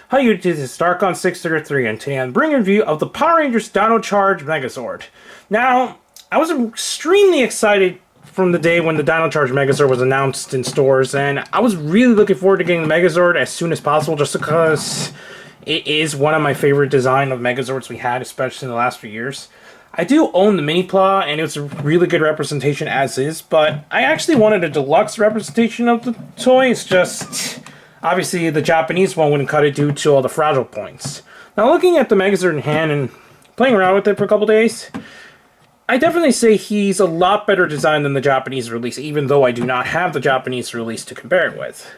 Hi YouTube, this is Darkon633 and today I'm bringing a review of the Power Rangers Dino Charge Megazord. Now, I was extremely excited from the day when the Dino Charge Megazord was announced in stores, and I was really looking forward to getting the Megazord as soon as possible just because it is one of my favorite design of Megazords we had, especially in the last few years. I do own the Mini-Pla, and it's a really good representation as is, but I actually wanted a deluxe representation of the toy. It's just, obviously the Japanese one wouldn't cut it due to all the fragile points. Now looking at the Megazord in hand and playing around with it for a couple days, I definitely say he's a lot better designed than the Japanese release, even though I do not have the Japanese release to compare it with.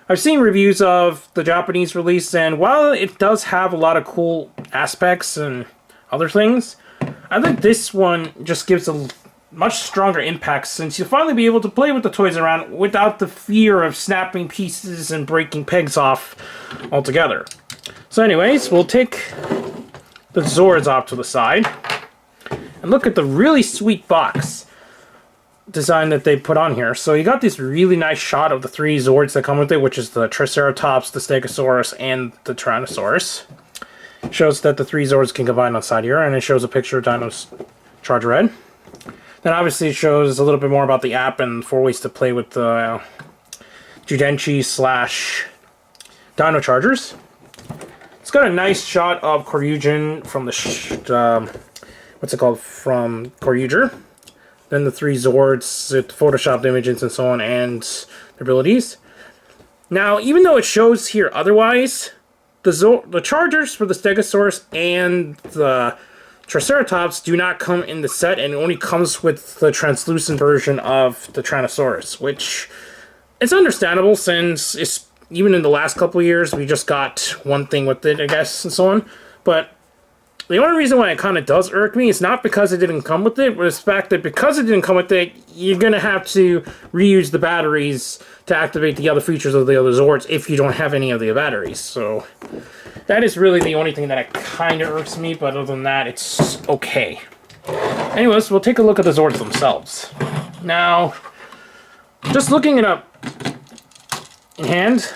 I've seen reviews of the Japanese release, and while it does have a lot of cool aspects and other things, I think this one just gives a much stronger impact since you'll finally be able to play with the toys around without the fear of snapping pieces and breaking pegs off altogether. So anyways, we'll take the Zords off to the side and look at the really sweet box design that they put on here. So you got this really nice shot of the three Zords that come with it, which is the Triceratops, the Stegosaurus, and the Tyrannosaurus. Shows that the three Zords can combine on the side here, and it shows a picture of Dino Charge Red. Then obviously it shows a little bit more about the app and 4 ways to play with the Judenchi / Dino Chargers. It's got a nice shot of Koryujin from the from Koryuger. Then the three Zords, photoshopped images and so on, and their abilities. Now, even though it shows here otherwise, the Chargers for the Stegosaurus and the Triceratops do not come in the set, and it only comes with the translucent version of the Tyrannosaurus, which it's understandable since it's, even in the last couple of years we just got one thing with it, I guess, and so on. But the only reason why it kind of does irk me is not because it didn't come with it, but it's the fact that because it didn't come with it, you're going to have to reuse the batteries to activate the other features of the other Zords if you don't have any of the batteries. So that is really the only thing that kind of irks me, but other than that, it's okay. Anyways, we'll take a look at the Zords themselves. Now, just looking it up in hand,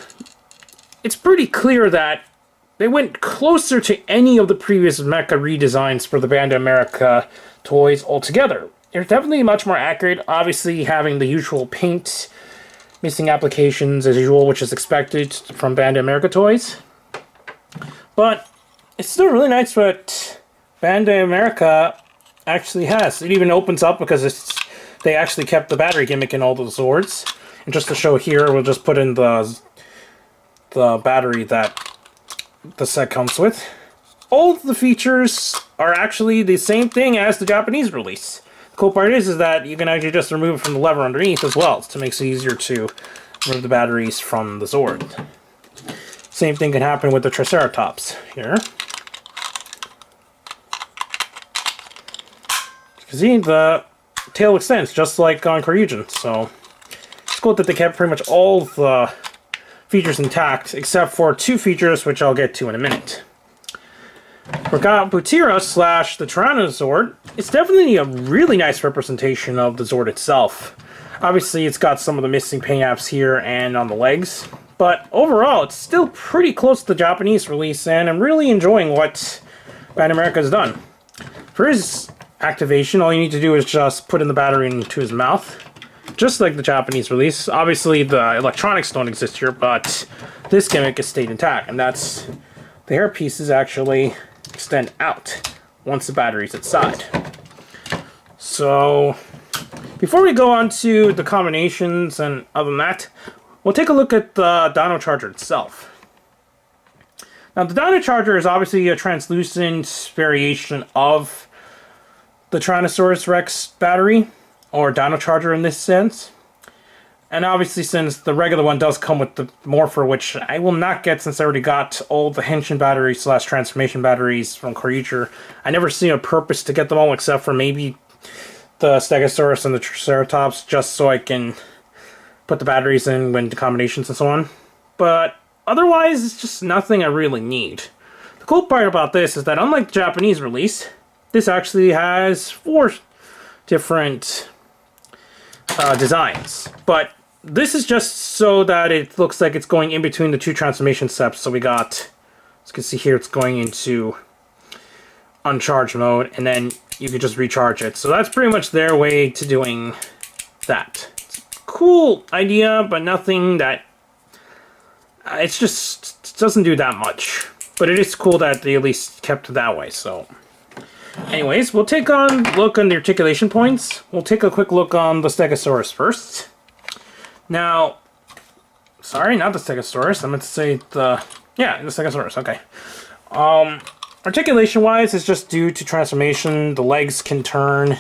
it's pretty clear that they went closer to any of the previous mecha redesigns for the Bandai of America toys altogether. They're definitely much more accurate, obviously having the usual paint missing applications as usual, which is expected from Bandai of America toys. But it's still really nice what Bandai of America actually has. It even opens up because they actually kept the battery gimmick in all the Zords. And just to show here, we'll just put in the battery that the set comes with. All of the features are actually the same thing as the Japanese release. The cool part is that you can actually just remove it from the lever underneath as well to make it easier to remove the batteries from the Zord. Same thing can happen with the Triceratops here. You can see the tail extends just like on Koryujin, so it's cool that they kept pretty much all the features intact, except for two features, which I'll get to in a minute. For Butira / the Tyrannosaurus, it's definitely a really nice representation of the Zord itself. Obviously, it's got some of the missing paint apps here and on the legs, but overall, it's still pretty close to the Japanese release, and I'm really enjoying what Bandai America has done. For his activation, all you need to do is just put in the battery into his mouth, just like the Japanese release. Obviously, the electronics don't exist here, but this gimmick has stayed intact, and that's the hair pieces actually extend out once the battery's inside. So, before we go on to the combinations and other than that, we'll take a look at the Dino Charger itself. Now, the Dino Charger is obviously a translucent variation of the Tyrannosaurus Rex battery, or Dino Charger in this sense. And obviously, since the regular one does come with the Morpher, which I will not get since I already got all the Henshin batteries / transformation batteries from Koryuger. I never see a purpose to get them all except for maybe the Stegosaurus and the Triceratops, just so I can put the batteries in when the combinations and so on. But otherwise, it's just nothing I really need. The cool part about this is that unlike the Japanese release, this actually has 4 different designs, but this is just so that it looks like it's going in between the two transformation steps. So we got, as you can see here, it's going into uncharged mode, and then you can just recharge it. So that's pretty much their way to doing that. It's a cool idea, but nothing that... it's just... it doesn't do that much. But it is cool that they at least kept it that way, so... anyways, we'll take a look on the articulation points. We'll take a quick look on the Stegosaurus first. Now... sorry, not the Stegosaurus. I meant to say the... yeah, the Stegosaurus, okay. Articulation-wise, it's just due to transformation. The legs can turn.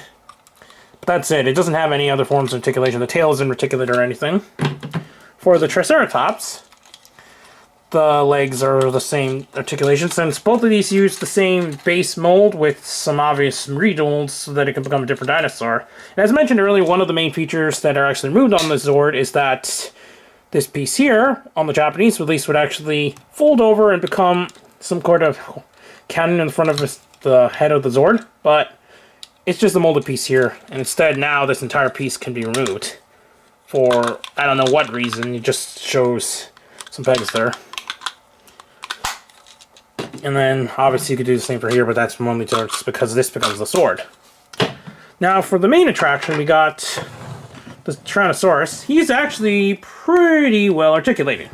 But that's it. It doesn't have any other forms of articulation. The tail isn't articulate or anything. For the Triceratops, the legs are the same articulation, since both of these use the same base mold with some obvious remolds so that it can become a different dinosaur. And as mentioned earlier, one of the main features that are actually removed on the Zord is that this piece here, on the Japanese release, would actually fold over and become some sort of cannon in front of the head of the Zord, but it's just a molded piece here, and instead now this entire piece can be removed for I don't know what reason. It just shows some pegs there. And then obviously you could do the same for here, but that's only just because this becomes the sword. Now for the main attraction, we got the Tyrannosaurus. He's actually pretty well articulated.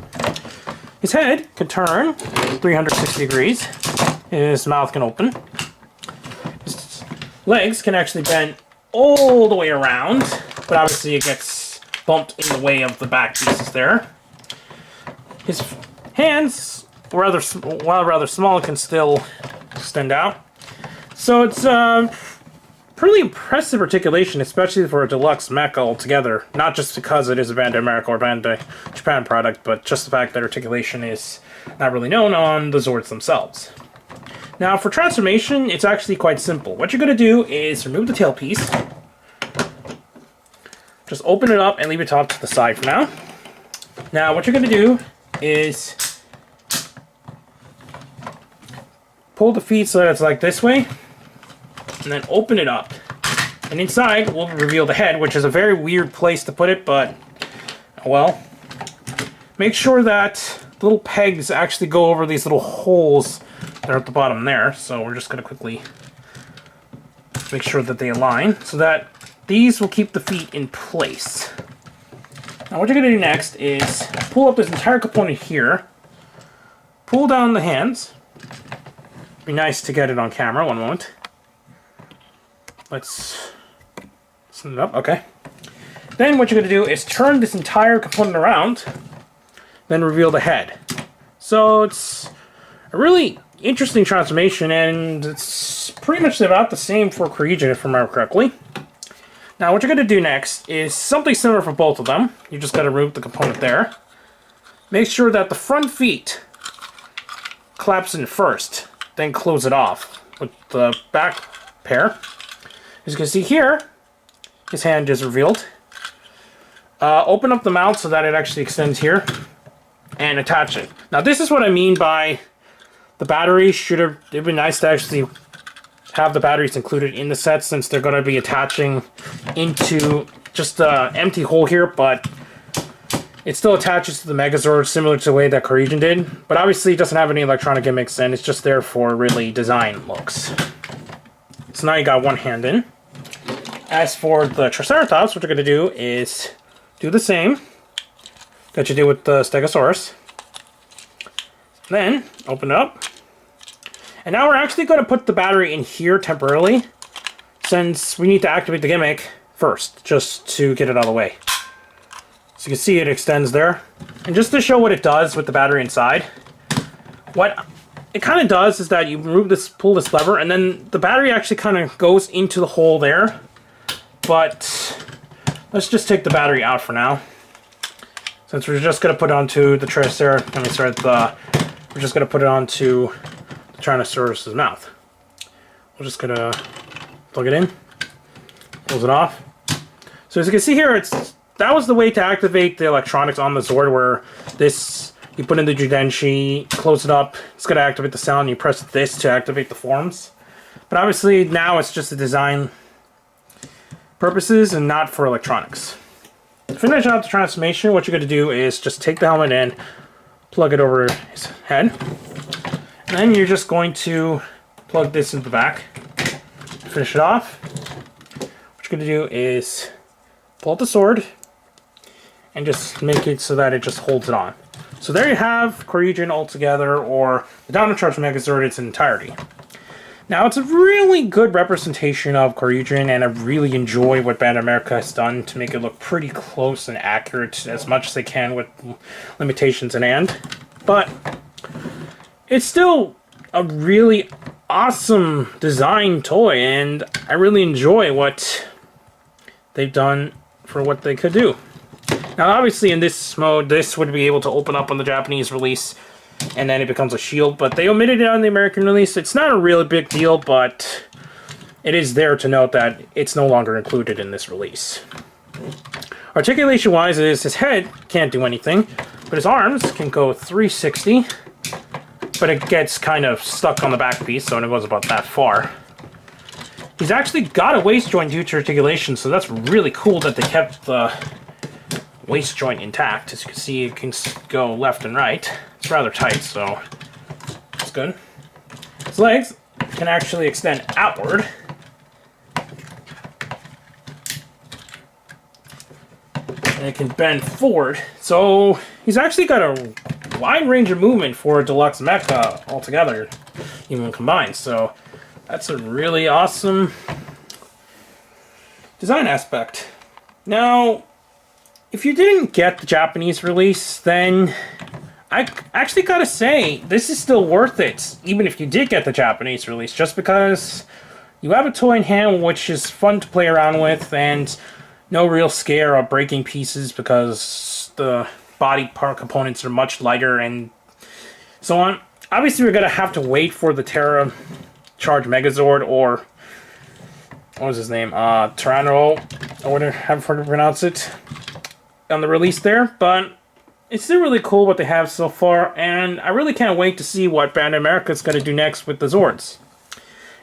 His head can turn 360 degrees. His mouth can open. His legs can actually bend all the way around, but obviously it gets bumped in the way of the back pieces there. His hands, while rather small, can still extend out. So it's pretty impressive articulation, especially for a deluxe mecha altogether. Not just because it is a Bandai America or Bandai Japan product, but just the fact that articulation is not really known on the Zords themselves. Now, for transformation, it's actually quite simple. What you're going to do is remove the tail piece. Just open it up and leave it top to the side for now. Now, what you're going to do is pull the feet so that it's like this way, and then open it up. And inside, we'll reveal the head, which is a very weird place to put it, but, well, make sure that the little pegs actually go over these little holes that are at the bottom there. So we're just going to quickly make sure that they align so that these will keep the feet in place. Now what you're going to do next is pull up this entire component here, pull down the hands. Be nice to get it on camera. One moment. Let's set it up. Okay. Then what you're going to do is turn this entire component around, then reveal the head. So it's a really interesting transformation, and it's pretty much about the same for Rajio, if I remember correctly. Now what you're going to do next is something similar for both of them. You just got to remove the component there. Make sure that the front feet collapse in first, then close it off with the back pair. As you can see here, his hand is revealed. Open up the mouth so that it actually extends here, and attach it. Now this is what I mean by the batteries. It'd be nice to actually have the batteries included in the set, since they're going to be attaching into just an empty hole here, but it still attaches to the Megazord similar to the way that Rajio did. But obviously it doesn't have any electronic gimmicks, and it's just there for really design looks. So now you got one hand in. As for the Triceratops, what you're going to do is do the same that you did with the Stegosaurus. Then open it up. And now we're actually going to put the battery in here temporarily, since we need to activate the gimmick first, just to get it out of the way. So you can see it extends there. And just to show what it does with the battery inside, what it kind of does is that you remove this, pull this lever, and then the battery actually kind of goes into the hole there. But let's just take the battery out for now, since we're just going to put it onto the Triceratops. We're just going to put it onto the Tyrannosaurus' mouth. We're just going to plug it in, close it off. So as you can see here, that was the way to activate the electronics on the Zord, where this, you put in the Judenshi, close it up, it's going to activate the sound, you press this to activate the forms. But obviously now it's just a design purposes and not for electronics. To finish out the transformation, what you're going to do is just take the helmet in, plug it over his head, and then you're just going to plug this into the back. Finish it off. What you're going to do is pull out the sword and just make it so that it just holds it on. So there you have Koryujin altogether, or the Dino Charge Megazord in its entirety. Now, it's a really good representation of Koryujin, and I really enjoy what Bandai America has done to make it look pretty close and accurate as much as they can with limitations in hand. But it's still a really awesome design toy, and I really enjoy what they've done for what they could do. Now, obviously, in this mode, this would be able to open up on the Japanese release, and then it becomes a shield, but they omitted it on the American release. It's not a really big deal, but it is there to note that it's no longer included in this release. Articulation-wise, his head can't do anything, but his arms can go 360, but it gets kind of stuck on the back piece, so it goes about that far. He's actually got a waist joint due to articulation, so that's really cool that they kept the waist joint intact. As you can see, it can go left and right. It's rather tight, so it's good. His legs can actually extend outward. And it can bend forward. So he's actually got a wide range of movement for a deluxe mecha altogether, even combined. So that's a really awesome design aspect. Now, if you didn't get the Japanese release, then I actually gotta say, this is still worth it, even if you did get the Japanese release, just because you have a toy in hand which is fun to play around with, and no real scare of breaking pieces because the body part components are much lighter and so on. Obviously, we're gonna have to wait for the Terra Charge Megazord, or what was his name? Tyranno, or whatever to pronounce it, on the release there, but it's still really cool what they have so far, and I really can't wait to see what Bandai America is going to do next with the Zords.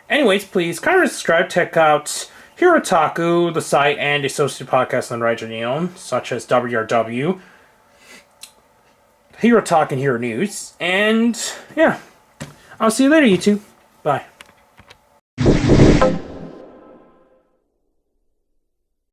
Anyways, please kind of subscribe, check out Hirotaku, the site, and associated podcasts on Rajio Nihon, such as WRW, Hero Talk, and Hero News, and yeah, I'll see you later, YouTube. Bye.